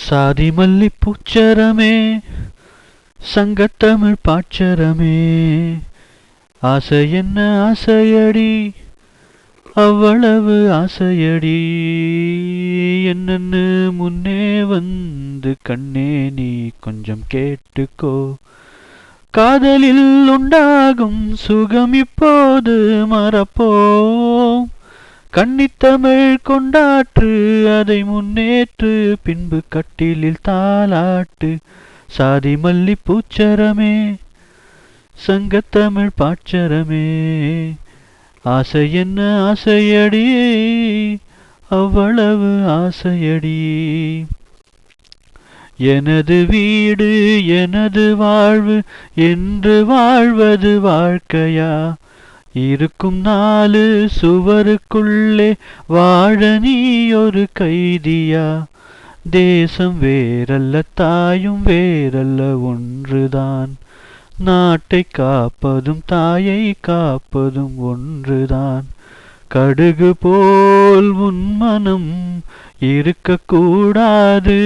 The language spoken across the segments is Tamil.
சாதி மல்லி பூச்சரமே சங்கத்தமிழ் பாச்சரமே ஆசை என்ன ஆசையடி அவ்வளவு ஆசையடி என்னன்னு முன்னே வந்து கண்ணே நீ கொஞ்சம் கேட்டுக்கோ காதலில் உண்டாகும் சுகம் இப்போது மறப்போம் கன்னித்தமிழ் கொண்டாற்று அதை முன்னேற்று பின்பு கட்டிலில் தாலாட்டு சாதி மல்லி பூச்சரமே சங்கத்தமிழ் பாச்சரமே ஆசை என்ன ஆசையடி அவ்வளவு ஆசையடி எனது வீடு எனது வாழ்வு என்று வாழ்வது வாழ்க்கையா இருக்கும் 4 சுவருக்குள்ளே வாழ நீ ஒரு கைதியா தேசம் வேறல்ல தாயும் வேறல்ல ஒன்றுதான் நாட்டை காப்பதும் தாயை காப்பதும் ஒன்றுதான் கடுகு போல் உன் மனம் இருக்கக்கூடாது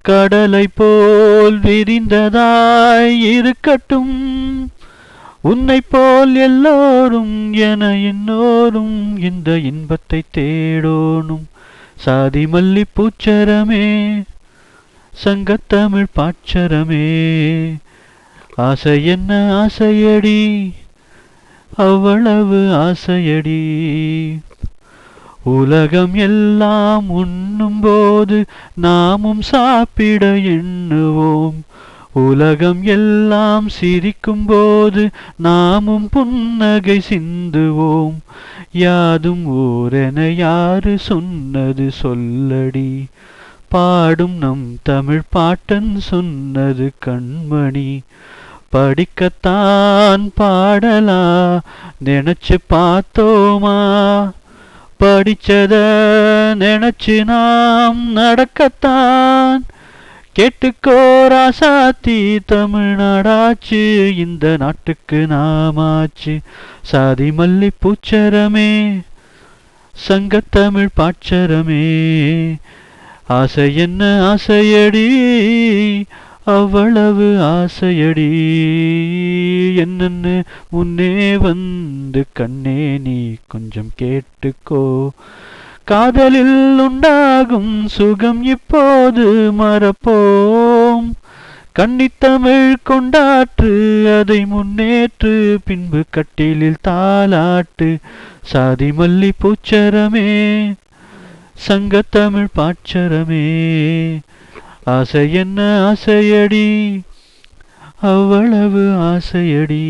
கடலை போல் விரிந்ததாய் இருக்கட்டும் உன்னை போல் எல்லோரும் என இன்னோரும் இந்த இன்பத்தை தேடோனும் சாதி மல்லி பூச்சரமே சங்கத்தமிழ் பாச்சரமே ஆசை என்ன ஆசையடி அவ்வளவு ஆசையடி உலகம் எல்லாம் உண்ணும் போது நாமும் சாப்பிட எண்ணுவோம் உலகம் எல்லாம் சிரிக்கும் போது நாமும் புன்னகை சிந்துவோம் யாதும் ஓரென யாரு சொன்னது சொல்லடி பாடும் நம் தமிழ் பாட்டன் சொன்னது கண்மணி படிக்கத்தான் பாடலா நினைச்சு பார்த்தோமா படிச்சத நினைச்சு நாம் நடக்கத்தான் கேட்டுக்கோ ராசாத்தி தமிழ்நாடாச்சு இந்த நாட்டுக்கு நாமாச்சு சாதி மல்லி பூச்சரமே சங்கத்தமிழ் பாச்சரமே ஆசை என்ன ஆசையடி அவ்வளவு ஆசையடி என்னன்னு முன்னே வந்து கண்ணே நீ கொஞ்சம் கேட்டுக்கோ காதலில் உண்டாகும் சுகம் இப்போது மறப்போம் கன்னித்தமிழ் கொண்டாற்று அதை முன்னேற்று பின்பு கட்டிலில் தாலாட்டு சாதி மல்லி பூச்சரமே சங்கத்தமிழ் பாச்சரமே ஆசை என்ன ஆசையடி அவ்வளவு ஆசையடி